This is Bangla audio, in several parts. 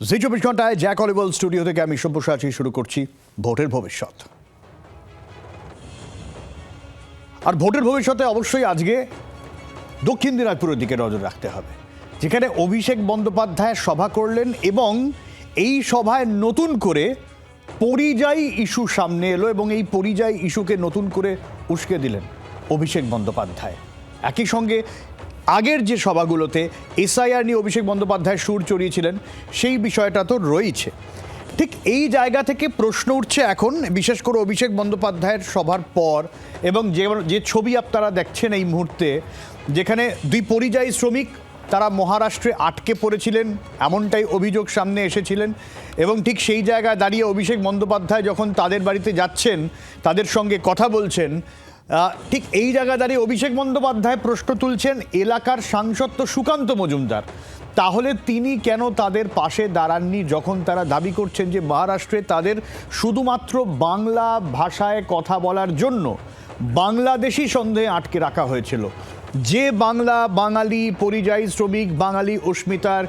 জি 24 ঘন্টায় জ্যাক অলিভল স্টুডিও থেকে আমি সব্যসাচী শুরু করছি ভোটের ভবিষ্যৎ। আর ভোটের ভবিষ্যতে অবশ্যই আজকে দক্ষিণ দিনাজপুরের দিকে নজর রাখতে হবে, যেখানে অভিষেক বন্দ্যোপাধ্যায় সভা করলেন এবং এই সভায় নতুন করে পরিযায়ী ইস্যু সামনে এলো এবং এই পরিযায়ী ইস্যুকে নতুন করে উস্কে দিলেন অভিষেক বন্দ্যোপাধ্যায়। একই সঙ্গে আগের যে সভাগুলোতে এসআইআর নিয়ে অভিষেক বন্দ্যোপাধ্যায় সুর চড়িয়েছিলেন সেই বিষয়টা তো রয়েছে। ঠিক এই জায়গা থেকে প্রশ্ন উঠছে এখন, বিশেষ করে অভিষেক বন্দ্যোপাধ্যায়ের সভার পর এবং যে ছবি আপনারা দেখছেন এই মুহূর্তে, যেখানে দুই পরিযায়ী শ্রমিক তারা মহারাষ্ট্রে আটকে পড়েছিলেন এমনটাই অভিযোগ সামনে এসেছিলেন এবং ঠিক সেই জায়গায় দাঁড়িয়ে অভিষেক বন্দ্যোপাধ্যায় যখন তাদের বাড়িতে যাচ্ছেন, তাদের সঙ্গে কথা বলছেন, ঠিক এই জায়গায় দাঁড়িয়ে অভিষেক বন্দ্যোপাধ্যায় প্রশ্ন তুলছেন এলাকার সাংসদ তো সুকান্ত মজুমদার, তাহলে তিনি কেন তাদের পাশে দাঁড়াননি যখন তারা দাবি করছেন যে মহারাষ্ট্রে তাদের শুধুমাত্র বাংলা ভাষায় কথা বলার জন্য বাংলাদেশি সন্দেহে আটকে রাখা হয়েছিল। যে বাংলা বাঙালি পরিযায়ী শ্রমিক বাঙালি অস্মিতার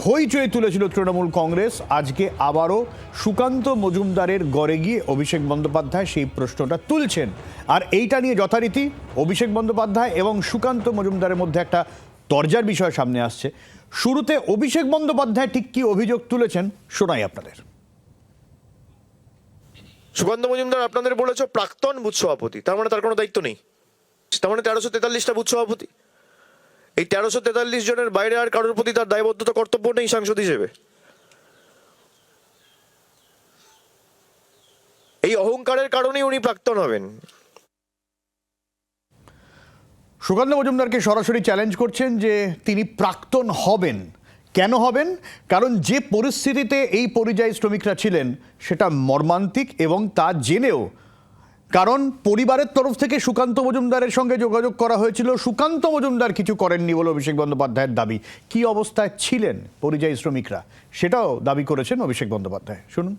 হইচই তুলেছিল তৃণমূল কংগ্রেস, আজকে আবারও সুকান্ত মজুমদারের গড়ে গিয়ে অভিষেক বন্দ্যোপাধ্যায় সেই প্রশ্নটা তুলছেন। আর এইটা নিয়ে যথারীতি অভিষেক বন্দ্যোপাধ্যায় এবং সুকান্ত মজুমদারের মধ্যে একটা তরজার বিষয় সামনে আসছে। শুরুতে অভিষেক বন্দ্যোপাধ্যায় ঠিক কি অভিযোগ তুলেছেন শোনাই আপনাদের। সুকান্ত মজুমদার আপনাদের বলেছ প্রাক্তন বুথ সভাপতি, তার মানে তার কোনো দায়িত্ব নেই। তার মানে 1343টা বুথ সভাপতি, এই 1343 জনের বাইরে আর কারোর প্রতি তার দায়বদ্ধতা কর্তব্য নেই সাংসদ হিসেবে। এই অহংকারের কারণেই উনি প্রাক্তন হবেন। সুকান্ত মজুমদারকে সরাসরি চ্যালেঞ্জ করছেন যে তিনি প্রাক্তন হবেন। কেন হবেন? কারণ যে পরিস্থিতিতে এই পরিযায়ী শ্রমিকরা ছিলেন সেটা মর্মান্তিক এবং তা জেনেও, কারণ পরিবারের তরফ থেকে সুকান্ত মজুমদারের সঙ্গে যোগাযোগ করা হয়েছিল, সুকান্ত মজুমদার কিছু করেননি বলে অভিষেক বন্দ্যোপাধ্যায়ের দাবি। কি অবস্থায় ছিলেন পরিযায়ী শ্রমিকরা সেটাও দাবি করেছেন অভিষেক বন্দ্যোপাধ্যায়। শুনুন।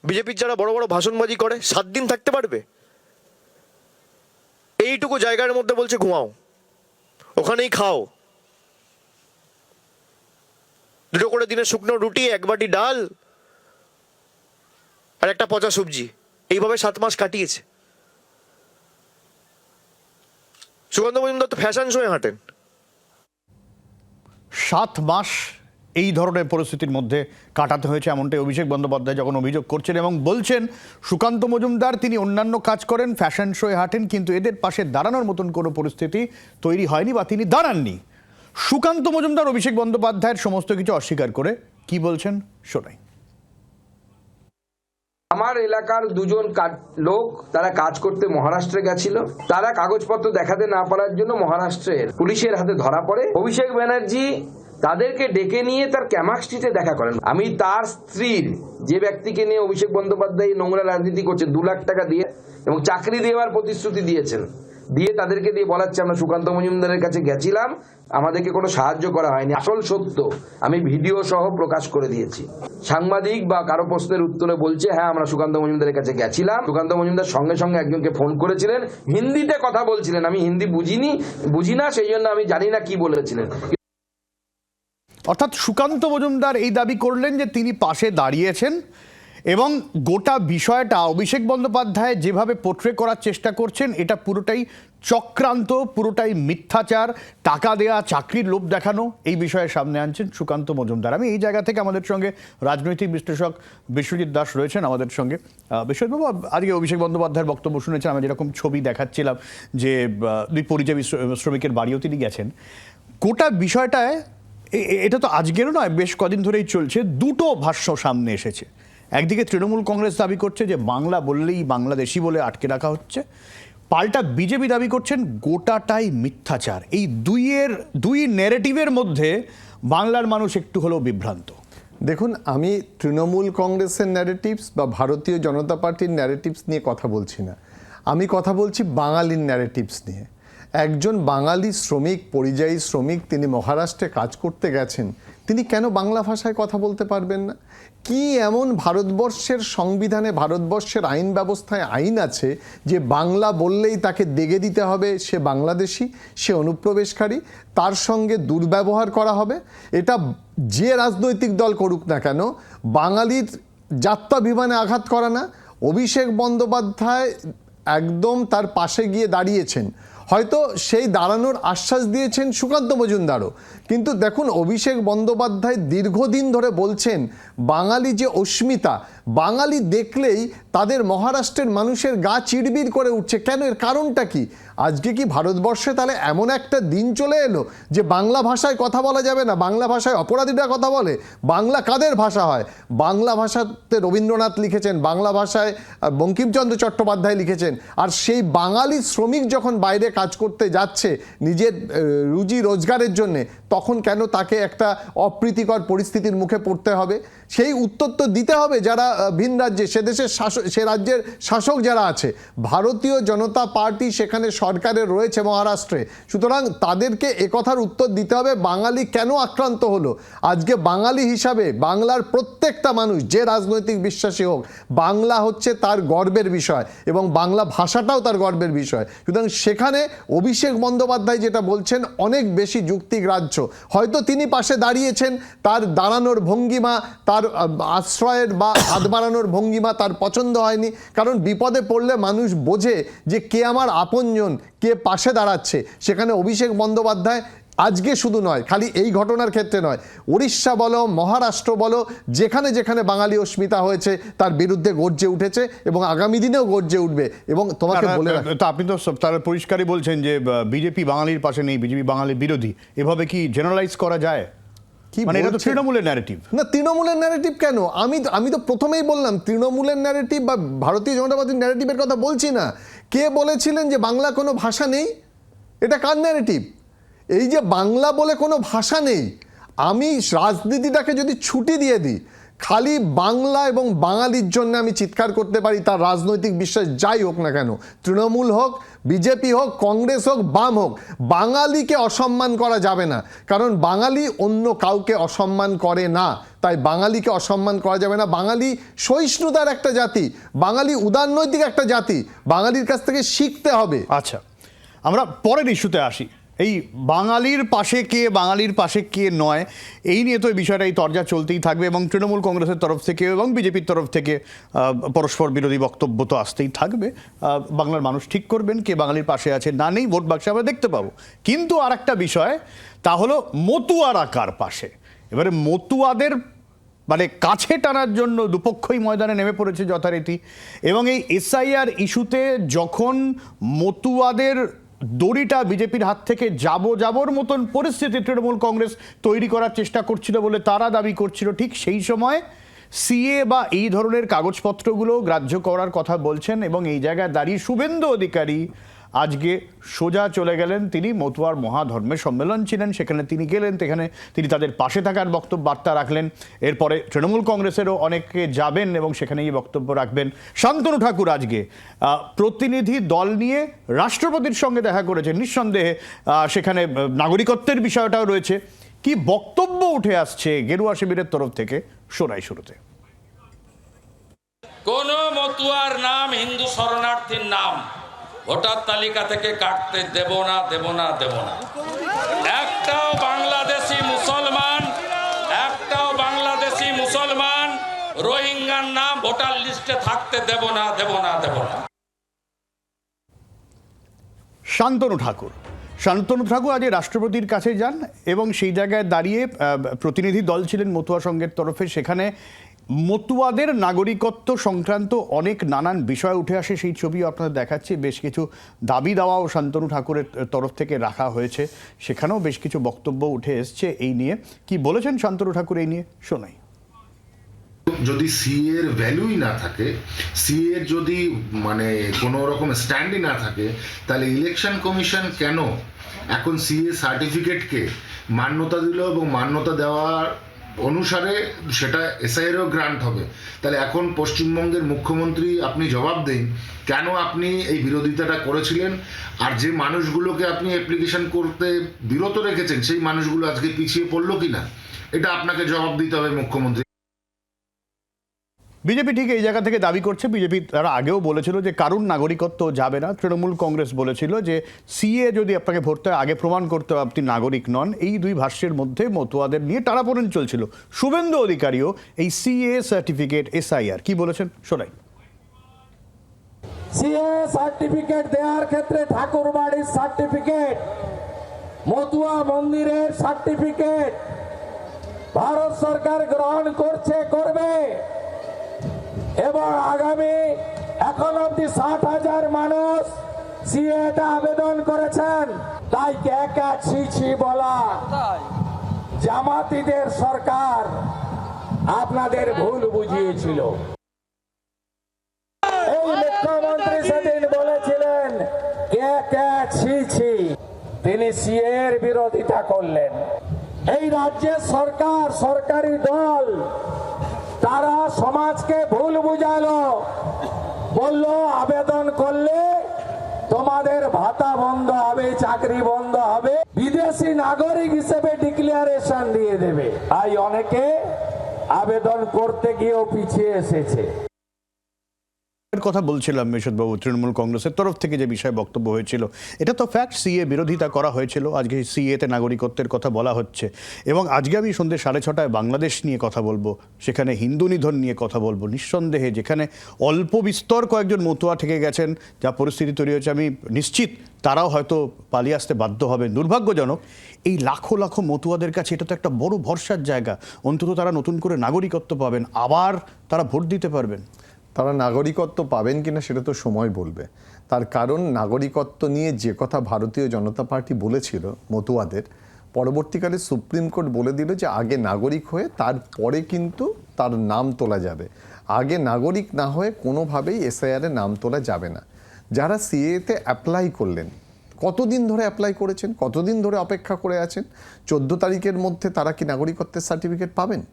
বিজেপির যারা বড় বড় ভাষণবাজি করে 7 দিন থাকতে পারবে, এইটুকু জায়গার মধ্যে বলছে ঘুমাও, ওখানেই খাও, 2 করে দিনের শুকনো রুটি, 1 বাটি ডাল আর একটা পচা সবজি, এইভাবে 7 মাস কাটিয়েছে। সুকান্ত মজুমদার তো ফ্যাশন শোয়ে হাঁটেন। 7 মাস এই ধরনের পরিস্থিতির মধ্যে কাটাতে হয়েছে এমনটাই অভিষেক বন্দ্যোপাধ্যায় যখন অভিযোগ করছেন এবং বলছেন সুকান্ত মজুমদার তিনি অন্যান্য কাজ করেন, ফ্যাশন শোয়ে হাঁটেন, কিন্তু এদের পাশে দাঁড়ানোর মতন কোনো পরিস্থিতি তৈরি হয়নি বা তিনি দাঁড়াননি। সুকান্ত মজুমদার অভিষেক বন্দ্যোপাধ্যায়ের সমস্ত কিছু অস্বীকার করে কি বলছেন শোনাই। আমার এলাকার 2 জন লোক তারা কাজ করতে মহারাষ্ট্রে গেছিল, তারা কাগজপত্র দেখাতে না পারার জন্য মহারাষ্ট্রের পুলিশের হাতে ধরা পড়ে। অভিষেক ব্যানার্জি তাদেরকে ডেকে নিয়ে তার ক্যামাক স্ট্রিটে দেখা করেন। আমি তার স্ত্রীর, যে ব্যক্তিকে নিয়ে অভিষেক বন্দ্যোপাধ্যায় নোংরা রাজনীতি করছে, 2 লাখ টাকা দিয়ে এবং চাকরি দেওয়ার প্রতিশ্রুতি দিয়েছেন, দিয়ে তাদেরকে দিয়ে বলাচ্ছে আমরা সুকান্ত মজুমদারের কাছে গেছিলাম, আমাদেরকে কোনো সাহায্য করা হয়নি। আসল সত্য আমি ভিডিও সহ প্রকাশ করে দিয়েছি। সাংবাদিক বা কারো প্রশ্নের উত্তরে বলছে হ্যাঁ আমরা সুকান্ত মজুমদারের কাছে গেছিলাম। সুকান্ত মজুমদার সঙ্গে সঙ্গে একজনকে ফোন করেছিলেন, হিন্দিতে কথা বলছিলেন, আমি হিন্দি বুঝি না, সেই জন্য আমি জানি না কি বলেছিলেন। অর্থাৎ সুকান্ত মজুমদার এই দাবি করলেন যে তিনি পাশে দাঁড়িয়েছেন এবং গোটা বিষয়টা অভিষেক বন্দ্যোপাধ্যায় যেভাবে পোট্রে করার চেষ্টা করছেন এটা পুরোটাই চক্রান্ত, পুরোটাই মিথ্যাচার, টাকা দেয়া, চাকরির লোভ দেখানো, এই বিষয়ে সামনে আনছেন সুকান্ত মজুমদার। আমি এই জায়গা থেকে আমাদের সঙ্গে রাজনৈতিক বিশ্লেষক বিশ্বজিৎ দাস রয়েছেন আমাদের সঙ্গে। বিশ্বজিৎবাবু, আজকে অভিষেক বন্দ্যোপাধ্যায়ের বক্তব্য শুনেছেন, আমি যেরকম ছবি দেখাচ্ছিলাম যে 2 পরিযায়ী শ্রমিকের বাড়িও তিনি গেছেন। গোটা বিষয়টায় এটা তো আজকেরও নয়, বেশ কদিন ধরেই চলছে। 2টো ভাষ্য সামনে এসেছে। একদিকে তৃণমূল কংগ্রেস দাবি করছে যে বাংলা বললেই বাংলাদেশি বলে আটকে রাখা হচ্ছে, পাল্টা বিজেপি দাবি করছেন গোটাটাই মিথ্যাচার। এই দুই ন্যারেটিভের মধ্যে বাংলার মানুষ একটু হলেও বিভ্রান্ত। দেখুন, আমি তৃণমূল কংগ্রেসের ন্যারেটিভস বা ভারতীয় জনতা পার্টির ন্যারেটিভস নিয়ে কথা বলছি না, আমি কথা বলছি বাঙালির ন্যারেটিভস নিয়ে। একজন বাঙালি শ্রমিক, পরিযায়ী শ্রমিক, তিনি মহারাষ্ট্রে কাজ করতে গেছেন, তিনি কেন বাংলা ভাষায় কথা বলতে পারবেন না? কি এমন ভারতবর্ষের সংবিধানে, ভারতবর্ষের আইন ব্যবস্থায় আইন আছে যে বাংলা বললেই তাকে দেগে দিতে হবে, সে বাংলাদেশি, সে অনুপ্রবেশকারী, তার সঙ্গে দুর্ব্যবহার করা হবে? এটা যে রাজনৈতিক দল করুক না কেন, বাঙালির যাত্রা বিমানে আঘাত করা না। অভিষেক বন্দ্যোপাধ্যায় একদম তার পাশে গিয়ে দাঁড়িয়েছেন, হয়তো সেই দাঁড়ানোর আশ্বাস দিয়েছেন সুকান্ত মজুমদারও, কিন্তু দেখুন অভিষেক বন্দ্যোপাধ্যায় দীর্ঘদিন ধরে বলছেন বাঙালি যে অস্মিতা, বাঙালি দেখলেই তাদের মহারাষ্ট্রের মানুষের গা চিড়বিড় করে উঠছে। কেন? এর কারণটা কি? আজকে কি ভারতবর্ষে তাহলে এমন একটা দিন চলে এলো যে বাংলা ভাষায় কথা বলা যাবে না? বাংলা ভাষায় অপরাধীরা কথা বলে? বাংলা কাদের ভাষা হয়? বাংলা ভাষাতে রবীন্দ্রনাথ লিখেছেন, বাংলা ভাষায় বঙ্কিমচন্দ্র চট্টোপাধ্যায় লিখেছেন। আর সেই বাঙালি শ্রমিক যখন বাইরে কাজ করতে যাচ্ছে নিজের রুজি রোজগারের জন্যে, তখন কেন তাকে একটা অপ্রীতিকর পরিস্থিতির মুখে পড়তে হবে? সেই উত্তর তো দিতে হবে যারা ভিন রাজ্যে, সে দেশের শাসক, সে রাজ্যের শাসক যারা আছে। ভারতীয় জনতা পার্টি সেখানে সরকারে রয়েছে মহারাষ্ট্রে, সুতরাং তাদেরকে একথার উত্তর দিতে হবে বাঙালি কেন আক্রান্ত হলো। আজকে বাঙালি হিসাবে বাংলার প্রত্যেকটা মানুষ যে রাজনৈতিক বিশ্বাসী হোক, বাংলা হচ্ছে তার গর্বের বিষয় এবং বাংলা ভাষাটাও তার গর্বের বিষয়। সুতরাং সেখানে অভিষেক বন্দ্যোপাধ্যায় যেটা বলছেন অনেক বেশি যুক্তিগ্রাহ্য। হয়তো তিনি পাশে দাঁড়িয়েছেন, তার দাঁড়ানোর ভঙ্গিমা, তার আশ্রয়ের বা হাত বাড়ানোর ভঙ্গিমা তার পছন্দ হয়নি, কারণ বিপদে পড়লে মানুষ বোঝে যে কে আমার আপনজন, কে পাশে দাঁড়াচ্ছে। সেখানে অভিষেক বন্দ্যোপাধ্যায় আজকে শুধু নয়, খালি এই ঘটনার ক্ষেত্রে নয়, উড়িষ্যা বলো, মহারাষ্ট্র বলো, যেখানে যেখানে বাঙালি অস্মিতা হয়েছে তার বিরুদ্ধে গর্জে উঠেছে এবং আগামী দিনেও গর্জে উঠবে। এবং তোমাকে বলে তো আপনি তো তারা পরিষ্কারই বলছেন যে বিজেপি বাঙালির পাশে নেই, বিজেপি বাঙালির বিরোধী, এভাবে কি জেনারেলাইজ করা যায়? কি মানে এটা তো বলছে? তৃণমূলের ন্যারেটিভ। না, তৃণমূলের ন্যারেটিভ কেন? আমি তো প্রথমেই বললাম তৃণমূলের ন্যারেটিভ বা ভারতীয় জনতা পার্টির ন্যারেটিভের কথা বলছি না। কে বলেছিলেন যে বাংলা কোনো ভাষা নেই? এটা কার ন্যারেটিভ? এই যে বাংলা বলে কোনো ভাষা নেই, আমি রাজনীতিটাকে যদি ছুটি দিয়ে দিই, খালি বাংলা এবং বাঙালির জন্য আমি চিৎকার করতে পারি, তার রাজনৈতিক বিশ্বাস যাই হোক না কেন, তৃণমূল হোক, বিজেপি হোক, কংগ্রেস হোক, বাম হোক, বাঙালিকে অসম্মান করা যাবে না, কারণ বাঙালি অন্য কাউকে অসম্মান করে না। তাই বাঙালিকে অসম্মান করা যাবে না। বাঙালি সহিষ্ণুতার একটা জাতি, বাঙালি উদারনৈতিক একটা জাতি, বাঙালির কাছ থেকে শিখতে হবে। আচ্ছা, আমরা পরের ইস্যুতে আসি। এই বাঙালির পাশে কে, বাঙালির পাশে কে নয়, এই নিয়ে তো এই বিষয়টা এই তরজা চলতেই থাকবে এবং তৃণমূল কংগ্রেসের তরফ থেকে এবং বিজেপির তরফ থেকে পরস্পর বিরোধী বক্তব্য তো আসতেই থাকবে। বাংলার মানুষ ঠিক করবেন কে বাঙালির পাশে আছে না নেই, ভোট বাক্সে আমরা দেখতে পাবো। কিন্তু আর একটা বিষয়, তা হলো মতুয়ারা কার পাশে। এবারে মতুয়াদের মানে কাছে টানার জন্য দুপক্ষই ময়দানে নেমে পড়েছে যথারীতি, এবং এই এসআইআর ইস্যুতে যখন মতুয়াদের দড়িটা বিজেপির হাত থেকে যাবর মতন পরিস্থিতি তৃণমূল কংগ্রেস তৈরি করার চেষ্টা করছিল বলে তারা দাবি করছিল, ঠিক সেই সময় সিএ বা এই ধরনের কাগজপত্রগুলো গ্রাহ্য করার কথা বলছেন। এবং এই জায়গায় দাঁড়িয়ে শুভেন্দু অধিকারী আজকে সোজা চলে গেলেন, তিনি মতুয়ার মহাধর্মের সম্মেলন ছিলেন, সেখানে তিনি গেলেন, সেখানে তিনি তাদের পাশে থাকার বক্তব্য বার্তা রাখলেন। এরপরে তৃণমূল কংগ্রেসেরও অনেকে যাবেন এবং সেখানে গিয়ে বক্তব্য রাখবেন। শান্তনু ঠাকুর আজকে প্রতিনিধি দল নিয়ে রাষ্ট্রপতির সঙ্গে দেখা করেছেন, নিঃসন্দেহে সেখানে নাগরিকত্বের বিষয়টাও রয়েছে। কি বক্তব্য উঠে আসছে গেরুয়া শিবিরের তরফ থেকে, শোনাই শুরুতে। কোন মতুয়ার নাম হিন্দু শরণার্থীর নাম ভোটার তালিকা থেকে কাটতে দেব না। একটাও বাংলাদেশি মুসলমান রোহিঙ্গার নাম ভোটার লিস্টে থাকতে দেব না। শান্তনু ঠাকুর আজ রাষ্ট্রপতির কাছে যান এবং সেই জায়গায় দাঁড়িয়ে প্রতিনিধি দল ছিলেন মতুয়া সংঘের তরফে, সেখানে মতুয়াদের নাগরিকত্ব সংক্রান্ত অনেক নানান বিষয় উঠে আসে। সেই ছবিও আপনাদের দেখাচ্ছি। বেশ কিছু দাবি দাওয়াও শান্তনু ঠাকুরের তরফ থেকে রাখা হয়েছে, সেখানেও বেশ কিছু বক্তব্য উঠে এসছে এই নিয়ে। কি বলেছেন শান্তনু ঠাকুর এই নিয়ে, শোনাই। যদি সিএ এর ভ্যালুই না থাকে, সিএ এর যদি মানে কোনো রকম স্ট্যান্ডই না থাকে, তাহলে ইলেকশন কমিশন কেন এখন সিএ সার্টিফিকেটকে মান্যতা দিল এবং মান্যতা দেওয়ার অনুসারে সেটা এসআইয়েরও গ্রান্ট হবে। তাহলে এখন পশ্চিমবঙ্গের মুখ্যমন্ত্রী আপনি জবাব দেন কেন আপনি এই বিরোধিতাটা করেছিলেন, আর যে মানুষগুলোকে আপনি অ্যাপ্লিকেশন করতে বিরত রেখেছেন সেই মানুষগুলো আজকে পিছিয়ে পড়লো কিনা, এটা আপনাকে জবাব দিতে হবে মুখ্যমন্ত্রী। বিজেপি ঠিক এই জায়গা থেকে দাবি করছে, বিজেপি তারা আগেও বলেছিল যে কারুর নাগরিকত্ব যাবে না। তৃণমূল কংগ্রেস বলেছিল যে সিএ যদি আপনাকে ভোট দেয় আগে প্রমাণ করতে হবে আপনি নাগরিক নন। এই দুই ভাষ্যের মধ্যে মতুয়াদের নিয়ে টানাপোড়েন চলছিল। শুভেন্দু অধিকারীও এই সিএ সার্টিফিকেট এসআইআর কি বলেছেন শোনাই। সিএ সার্টিফিকেট দেওয়ার ক্ষেত্রে ঠাকুর বাড়ির সার্টিফিকেট, মতুয়া মন্দিরের সার্টিফিকেট ভারত সরকার গ্রহণ করবে এবং আগামী এখন অব্দি 60,000 মানুষ সিএটা আবেদন করেছেন। তাই ছি বলা জামাতিদের সরকার আপনাদের ভুল বুঝিয়েছিল। এই মুখ্যমন্ত্রী সেদিন বলেছিলেন ছি, তিনি সিএর বিরোধিতা করলেন। এই রাজ্যের সরকার, সরকারি দল তারা সমাজকে ভুল বুঝালো, বলল আবেদন করলে তোমাদের ভাতা বন্ধ হবে, চাকরি বন্ধ হবে, বিদেশি নাগরিক হিসেবে ডিক্লারেশন দিয়ে দেবে। তাই অনেকে আবেদন করতে গিয়েও পিছিয়ে এসেছে। কথা বলছিলাম মেশদবাবু, তৃণমূল কংগ্রেসের তরফ থেকে যে বিষয়ে বক্তব্য হয়েছিল এটা তো ফ্যাক্ট, সিএ বিরোধিতা করা হয়েছিল। আজকে সিএতে নাগরিকত্বের কথা বলা হচ্ছে এবং আজকে আমি সন্ধ্যে 6:30 বাংলাদেশ নিয়ে কথা বলবো, সেখানে হিন্দু নিধন নিয়ে কথা বলবো। নিঃসন্দেহে যেখানে অল্প বিস্তর কয়েকজন মতুয়া থেকে গেছেন, যা পরিস্থিতি তৈরি হয়েছে আমি নিশ্চিত তারাও হয়তো পালিয়ে আসতে বাধ্য হবে। দুর্ভাগ্যজনক এই লাখো লাখো মতুয়াদের কাছে এটা তো একটা বড় ভরসার জায়গা, অন্তত তারা নতুন করে নাগরিকত্ব পাবেন, আবার তারা ভোট দিতে পারবেন। তারা নাগরিকত্ব পাবেন কিনা সেটা তো সময় বলবে। তার কারণ নাগরিকত্ব নিয়ে যে কথা ভারতীয় জনতা পার্টি বলেছিল মতুয়াদের, পরবর্তীকালে সুপ্রিম কোর্ট বলে দিল যে আগে নাগরিক হয়ে তারপরে কিন্তু তার নাম তোলা যাবে। আগে নাগরিক না হয়ে কোনোভাবেই এসআইআরে নাম তোলা যাবে না। যারা সিএতে অ্যাপ্লাই করলেন, কতদিন ধরে অ্যাপ্লাই করেছেন, কতদিন ধরে অপেক্ষা করে আছেন, 14 তারিখের মধ্যে তারা কি নাগরিকত্বের সার্টিফিকেট পাবেন?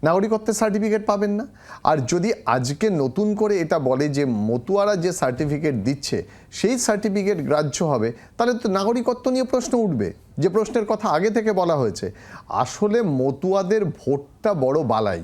নাগরিকত্বের সার্টিফিকেট পাবেন না। আর যদি আজকে নতুন করে এটা বলে যে মতুয়ারা যে সার্টিফিকেট দিচ্ছে সেই সার্টিফিকেট গ্রাহ্য হবে, তাহলে তো নাগরিকত্ব নিয়ে প্রশ্ন উঠবে, যে প্রশ্নের কথা আগে থেকে বলা হয়েছে। আসলে মতুয়াদের ভোটটা বড় বালাই।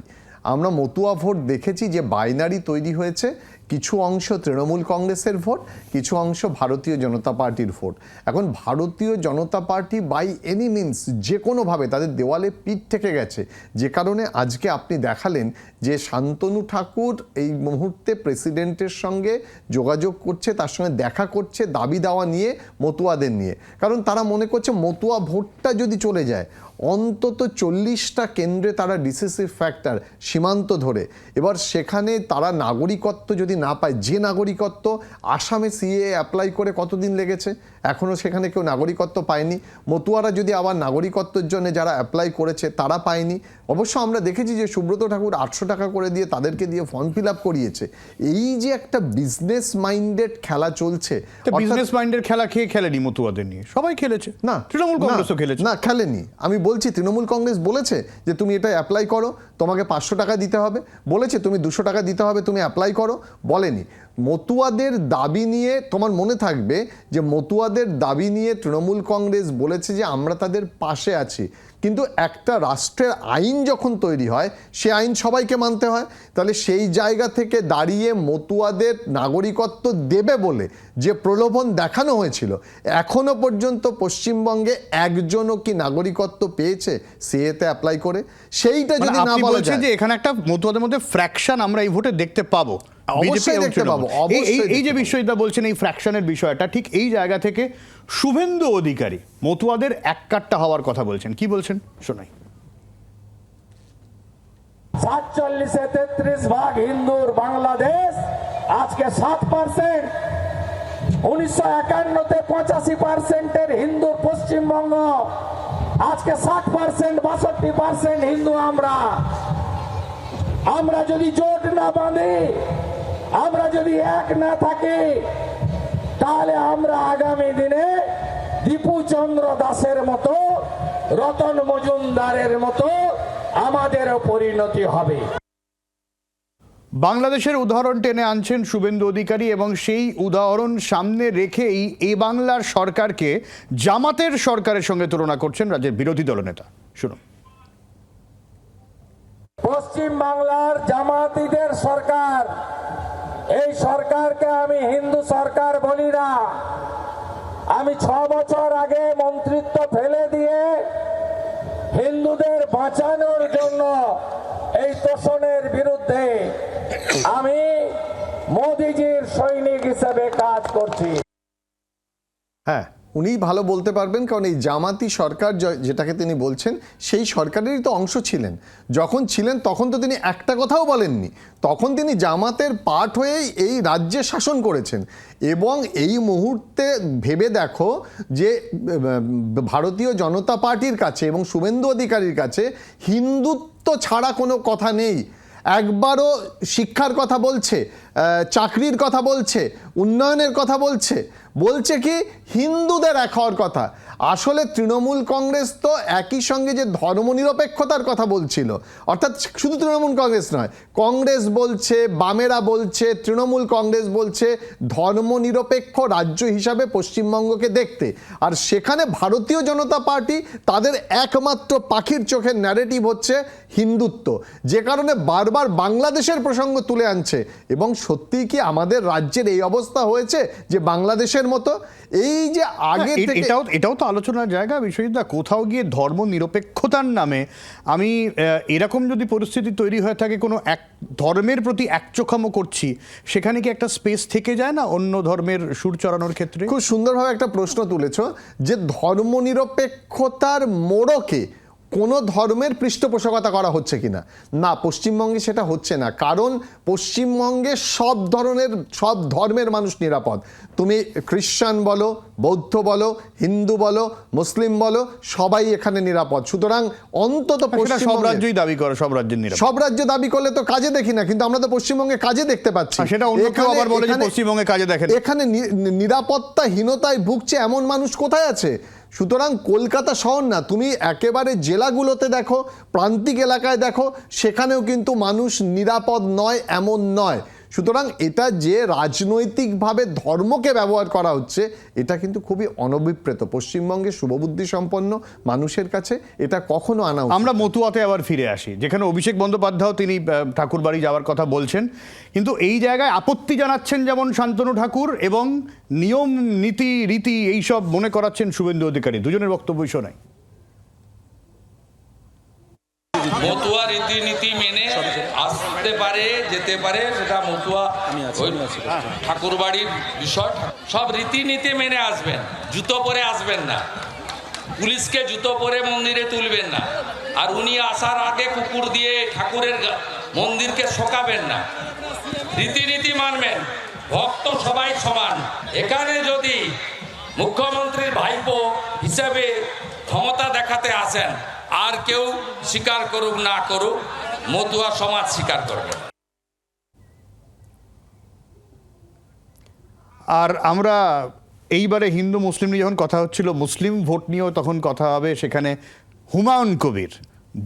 আমরা মতুয়া ভোট দেখেছি যে বাইনারি তৈরি হয়েছে, কিছু অংশ তৃণমূল কংগ্রেসের ভোট, কিছু অংশ ভারতীয় জনতা পার্টির ভোট। এখন ভারতীয় জনতা পার্টি বাই এনি মিনস যে কোনোভাবে তাদের দেওয়ালে পিঠ থেকে গেছে, যে কারণে আজকে আপনি দেখালেন যে শান্তনু ঠাকুর এই মুহূর্তে প্রেসিডেন্টের সঙ্গে যোগাযোগ করছে, তার সঙ্গে দেখা করছে দাবি দেওয়া নিয়ে, মতুয়াদের নিয়ে। কারণ তারা মনে করছে মতুয়া ভোটটা যদি চলে যায়, অন্তত 40টা কেন্দ্রে তারা ডিসিসিভ ফ্যাক্টর সীমান্ত ধরে, এবার সেখানে তারা নাগরিকত্ব যদি না পায়, যে নাগরিকত্ব আসামে সিএ অ্যাপ্লাই করে কতদিন লেগেছে, এখনও সেখানে কেউ নাগরিকত্ব পায়নি। মতুয়ারা যদি আবার নাগরিকত্বের জন্য যারা অ্যাপ্লাই করেছে তারা পায়নি। অবশ্য আমরা দেখেছি যে সুব্রত ঠাকুর 800 টাকা করে দিয়ে তাদেরকে দিয়ে ফর্ম ফিল আপ করিয়েছে। এই যে একটা বিজনেস মাইন্ডেড খেলা চলছে, বিজনেস মাইন্ডের খেলা খেয়ে খেলেনি মতুয়াদের নিয়ে, সবাই খেলেছে না, তৃণমূল কংগ্রেসও খেলেছে না, খেলেনি। আমি বলছি তৃণমূল কংগ্রেস বলেছে যে তুমি এটা অ্যাপ্লাই করো, তোমাকে 500 টাকা দিতে হবে, বলেছে তুমি 200 টাকা দিতে হবে, তুমি অ্যাপ্লাই করো, বলেনি। মতুয়াদের দাবি নিয়ে তোমার মনে থাকবে যে মতুয়াদের দাবি নিয়ে তৃণমূল কংগ্রেস বলেছে যে আমরা তাদের পাশে আছি, কিন্তু একটা রাষ্ট্রের আইন যখন তৈরি হয় সে আইন সবাইকে মানতে হয়। তাহলে সেই জায়গা থেকে দাঁড়িয়ে মতুয়াদের নাগরিকত্ব দেবে বলে যে প্রলোভন দেখানো হয়েছিল, এখনো পর্যন্ত পশ্চিমবঙ্গে একজনও কি নাগরিকত্ব পেয়েছে সিএতে অ্যাপ্লাই করে? সেইটা যদি না বলা যায়, যে এখানে একটা মতুয়াদের মধ্যে ফ্র্যাকশন আমরা এই ভোটে দেখতে পাবো, অবশ্যই দেখতে পাবো। এই যে বিষয়টা বলছেন এই ফ্র্যাকশনের বিষয়টা, ঠিক এই জায়গা থেকে শুভেন্দু অধিকারী মতুয়াদের এককাট্টা হওয়ার কথা বলছেন। কি বলছেন শোনাই। 47-এ 33 ভাগ হিন্দুর বাংলাদেশ আজকে 7%, 1951-তে 85%-এর হিন্দুর পশ্চিমবঙ্গ, আজকে 60%, 62% হিন্দু। আমরা যদি জোট না বাঁধি, আমরা যদি এক না থাকি, তাহলে আমরা আগামী দিনে দীপু চন্দ্র দাসের মতো, রতন মজুমদারের মতো আমাদেরও পরিণতি হবে। বাংলাদেশের উদাহরণ টেনে আনছেন শুভেন্দু অধিকারী এবং সেই উদাহরণ সামনে রেখেই এ বাংলার সরকারকে জামাতের সরকারের সঙ্গে তুলনা করছেন রাজ্যের বিরোধী দলনেতা। শুনুন। পশ্চিম বাংলার জামাতিদের সরকার, এই সরকারকে আমি হিন্দু সরকার বলি না। আমি 6 বছর আগে মন্ত্রিত্ব ফেলে দিয়ে হিন্দুদের বাঁচানোর জন্য এই তোষণের বিরুদ্ধে আমি মোদিজির সৈনিক হিসেবে কাজ করছি। হ্যাঁ, উনিই ভালো বলতে পারবেন, কারণ এই জামাতি সরকার যেটাকে তিনি বলছেন সেই সরকারেরই তো অংশ ছিলেন। যখন ছিলেন তখন তো তিনি একটা কথাও বলেননি, তখন তিনি জামাতের পার্ট হয়েই এই রাজ্যে শাসন করেছেন। এবং এই মুহূর্তে ভেবে দেখো যে ভারতীয় জনতা পার্টির কাছে এবং শুভেন্দু অধিকারীর কাছে হিন্দুত্ব ছাড়া কোনো কথা নেই। একবারও শিক্ষার কথা বলছে, চাকরির কথা বলছে, উন্নয়নের কথা বলছে, বলছে কি হিন্দুদের এক হওয়ার কথা। আসলে তৃণমূল কংগ্রেস তো একই সঙ্গে যে ধর্মনিরপেক্ষতার কথা বলছিল, অর্থাৎ শুধু তৃণমূল কংগ্রেস নয়, কংগ্রেস বলছে, বামেরা বলছে, তৃণমূল কংগ্রেস বলছে ধর্মনিরপেক্ষ রাজ্য হিসাবে পশ্চিমবঙ্গকে দেখতে। আর সেখানে ভারতীয় জনতা পার্টি তাদের একমাত্র পাখির চোখের ন্যারেটিভ হচ্ছে হিন্দুত্ব, যে কারণে বারবার বাংলাদেশের প্রসঙ্গ তুলে আনছে। এবং সত্যিই কি আমাদের রাজ্যের এই অবস্থা হয়েছে যে বাংলাদেশের মতো? এই যে আগে থেকে এটাও তো আলোচনার জায়গা বিশ্বজিৎদা, কোথাও গিয়ে ধর্ম নিরপেক্ষতার নামে আমি এরকম যদি পরিস্থিতি তৈরি হয়ে থাকে, কোনো এক ধর্মের প্রতি একচোখামো করছি, সেখানে কি একটা স্পেস থেকে যায় না অন্য ধর্মের সুর চড়ানোর ক্ষেত্রে? খুব সুন্দরভাবে একটা প্রশ্ন তুলেছ যে ধর্মনিরপেক্ষতার মোড়কে কোনো ধর্মের পৃষ্ঠপোষকতা করা হচ্ছে কিনা। না, পশ্চিমবঙ্গে সেটা হচ্ছে না, কারণ পশ্চিমবঙ্গে সব ধর্মের মানুষ নিরাপদ। তুমি খ্রিস্টান বলো, বৌদ্ধ বলো, হিন্দু বলো, মুসলিম বলো, সবাই এখানে নিরাপদ। সুতরাং অন্তত সব রাজ্যই দাবি করে সব রাজ্যের নিরাপদ। সব রাজ্য দাবি করলে তো কাজে দেখি না, কিন্তু আমরা তো পশ্চিমবঙ্গে কাজে দেখতে পাচ্ছি। সেটা অন্য কেউ আবার বলে যে পশ্চিমবঙ্গে কাজে দেখেন। এখানে নিরাপত্তাহীনতায় ভুগছে এমন মানুষ কোথায় আছে? সুতরাং কলকাতা শহর না, তুমি একেবারে জেলাগুলোতে দেখো, প্রান্তিক এলাকায় দেখো, সেখানেও কিন্তু মানুষ নিরাপদ নয় এমন নয়। সুতরাং এটা যে রাজনৈতিকভাবে ধর্মকে ব্যবহার করা হচ্ছে, এটা কিন্তু খুবই অনভিপ্রেত। পশ্চিমবঙ্গে শুভবুদ্ধি সম্পন্ন মানুষের কাছে এটা কখনো আনা উচিত। আমরা মতুয়াতে আবার ফিরে আসি, যেখানে অভিষেক বন্দ্যোপাধ্যায় তিনি ঠাকুরবাড়ি যাওয়ার কথা বলছেন, কিন্তু এই জায়গায় আপত্তি জানাচ্ছেন যেমন শান্তনু ঠাকুর, এবং নিয়ম নীতি রীতি এইসব মনে করাচ্ছেন শুভেন্দু অধিকারী। দুজনের বক্তব্য শোনাই। মতুয়া রীতিনীতি মেনে আসতে পারে, যেতে পারে, সেটা মতুয়া ঠাকুর বাড়ির বিষয়। সব রীতিনীতি মেনে আসবেন, জুতো পরে আসবেন না, পুলিশকে জুতো পরে মন্দিরে তুলবেন না, আর উনি আসার আগে কুকুর দিয়ে ঠাকুরের মন্দিরকে শোকাবেন না। রীতিনীতি মানবেন, ভক্ত সবাই সমান। এখানে যদি মুখ্যমন্ত্রীর ভাইপো হিসাবে ক্ষমতা দেখাতে আসেন, আর কেউ স্বীকার করুক না করুক, মতুয়া সমাজ স্বীকার করবে। আর আমরা এইবারে হিন্দু মুসলিম নিয়ে যখন কথা হচ্ছিল, মুসলিম ভোট নিয়েও তখন কথা হবে। সেখানে হুমায়ুন কবির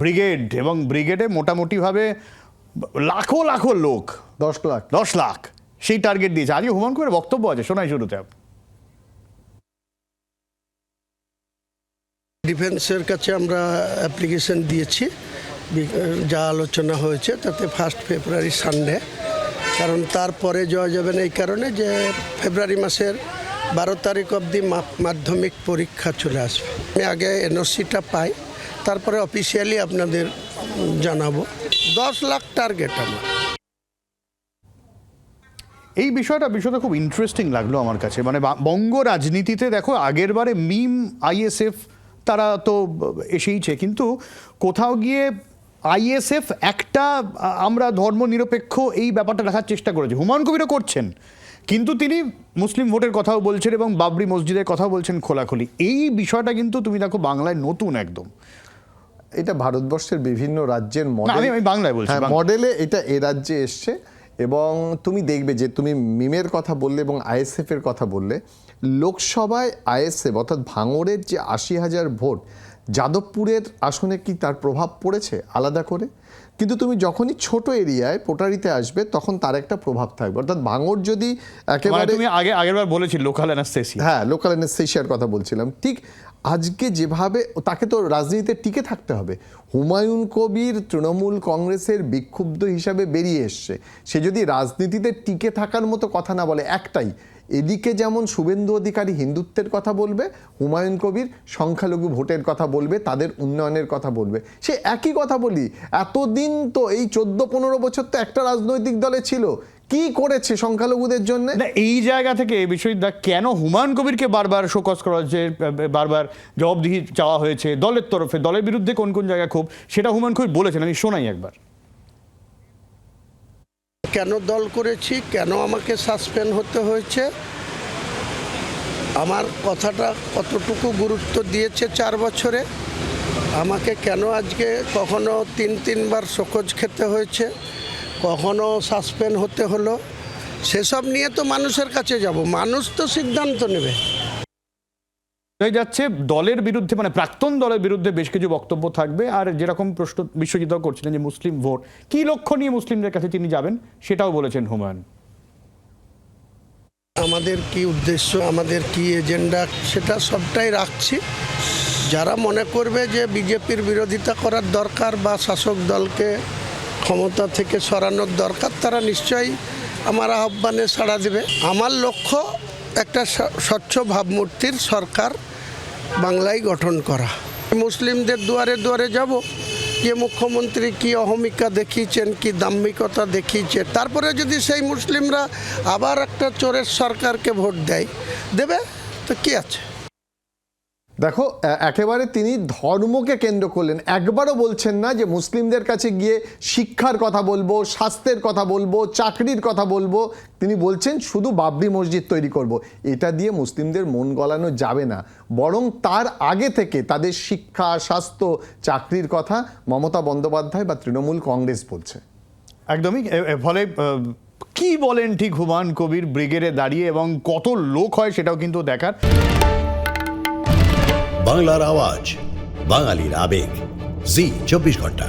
ব্রিগেড, এবং ব্রিগেডে মোটামুটিভাবে লাখো লাখো লোক, 10 লাখ সেই টার্গেট দিয়েছে। আজকে হুমায়ুন কবির বক্তব্য আছে, শোনাই শুরুতে। ডিফেন্সের কাছে আমরা অ্যাপ্লিকেশন দিয়েছি, যা আলোচনা হয়েছে তাতে 1 ফেব্রুয়ারি সানডে, কারণ তারপরে যাওয়া যাবে না, এই কারণে যে ফেব্রুয়ারি মাসের 12 তারিখ অবধি মাধ্যমিক পরীক্ষা চলে আসবে। আমি আগে এনওসিটা পাই, তারপরে অফিসিয়ালি আপনাদের জানাবো। 10 লাখ টার্গেট আমার। এই বিষয়টা খুব ইন্টারেস্টিং লাগলো আমার কাছে। মানে বঙ্গ রাজনীতিতে দেখো, আগের বারে মিম আইএসএফ তারা তো এসেইছে, কিন্তু কোথাও গিয়ে আইএসএফ একটা আমরা ধর্মনিরপেক্ষ এই ব্যাপারটা রাখার চেষ্টা করেছে। হুমায়ুন কবিরও করছেন, কিন্তু তিনি মুসলিম ভোটের কথাও বলছেন এবং বাবরি মসজিদের কথাও বলছেন খোলাখুলি। এই বিষয়টা কিন্তু তুমি দেখো বাংলায় নতুন একদম। এটা ভারতবর্ষের বিভিন্ন রাজ্যের আমি বাংলায় বলছি, মডেলে এটা এ রাজ্যে এসছে। এবং তুমি দেখবে যে তুমি মিমের কথা বললে এবং আইএসএফের কথা বললে, লোকসভায় আইএসএফ অর্থাৎ ভাঙড়ের যে 80,000 ভোট, যাদবপুরের আসনে কি তার প্রভাব পড়েছে আলাদা করে? কিন্তু তুমি যখনই ছোট এরিয়ায় পোটারিতে আসবে তখন তার একটা প্রভাব থাকবে। অর্থাৎ ভাঙড় যদি মানে একেবারে, তুমি আগেরবার বলেছি লোকাল অ্যানাস্থেসিয়া, হ্যাঁ লোকাল অ্যানেস্থেসিয়ার কথা বলছিলাম, ঠিক আজকে যেভাবে তাকে তো রাজনীতিতে টিকে থাকতে হবে। হুমায়ুন কবির তৃণমূল কংগ্রেসের বিক্ষুব্ধ হিসাবে বেরিয়ে এসছে, সে যদি রাজনীতিতে টিকে থাকার মতো কথা না বলে, একটাই, এদিকে যেমন শুভেন্দু অধিকারী হিন্দুত্বের কথা বলবে, হুমায়ুন কবির সংখ্যালঘু ভোটের কথা বলবে, তাদের উন্নয়নের কথা বলবে। সে একই কথা বলি, এতদিন তো এই 14-15 বছর তো একটা রাজনৈতিক দলে ছিল, কি করেছে সংখ্যালঘুদের জন্য? না, এই জায়গা থেকে এই বিষয়টা কেন হুমায়ুন কবিরকে বারবার শোকজ করা হচ্ছে, বারবার জবাবদিহি চাওয়া হয়েছে দলের তরফে, দলের বিরুদ্ধে কোন কোন জায়গায় খুব, সেটা হুমায়ুন কবির বলেছেন, আমি শোনাই একবার। কেন দল করেছি, কেন আমাকে সাসপেন্ড হতে হয়েছে, আমার কথাটা কতটুকু গুরুত্ব দিয়েছে 4 বছরে, আমাকে কেন আজকে কখনো 3-3বার শোকজ খেতে হয়েছে, কখনো সাসপেন্ড হতে হলো, সেসব নিয়ে তো মানুষের কাছে যাব, মানুষ তো সিদ্ধান্ত নেবে। হয়ে যাচ্ছে দলের বিরুদ্ধে, মানে প্রাক্তন দলের বিরুদ্ধে বেশ কিছু বক্তব্য থাকবে। আর যেরকম প্রশ্ন বিশ্বজিৎ করছিলেন যে মুসলিম ভোট, কি লক্ষ্য নিয়ে মুসলিমদের কাছে তিনি যাবেন, সেটাও বলেছেন হুমায়ুন। আমাদের কি উদ্দেশ্য, আমাদের কি এজেন্ডা, সেটা সবটাই রাখছি। যারা মনে করবে যে বিজেপির বিরোধিতা করার দরকার বা শাসক দলকে ক্ষমতা থেকে সরানোর দরকার, তারা নিশ্চয়ই আমার আহ্বানে সাড়া দেবে। আমার লক্ষ্য একটা স্বচ্ছ ভাবমূর্তির সরকার বাংলায় গঠন করা। মুসলিমদের দুয়ারে দুয়ারে যাব, যে মুখ্যমন্ত্রী কি অহমিকা দেখিয়েছেন, কি দাম্ভিকতা দেখিয়েছে, তারপরে যদি সেই মুসলিমরা আবার একটা চোরের সরকারকে ভোট দেবে তো কি আছে। দেখো, একেবারে তিনি ধর্মকে কেন্দ্র করলেন, একবারও বলছেন না যে মুসলিমদের কাছে গিয়ে শিক্ষার কথা বলবো, স্বাস্থ্যের কথা বলবো, চাকরির কথা বলবো। তিনি বলছেন শুধু বাবরি মসজিদ তৈরি করব। এটা দিয়ে মুসলিমদের মন গলানো যাবে না, বরং তার আগে থেকে তাদের শিক্ষা, স্বাস্থ্য, চাকরির কথা মমতা বন্দ্যোপাধ্যায় বা তৃণমূল কংগ্রেস বলছে। একদমই। ফলে কি বলেন ঠিক হুমায়ুন কবির ব্রিগেডে দাঁড়িয়ে, এবং কত লোক হয় সেটাও কিন্তু দেখার। বাংলার আওয়াজ, বাঙালির আবেগ, জি 24 ঘন্টা।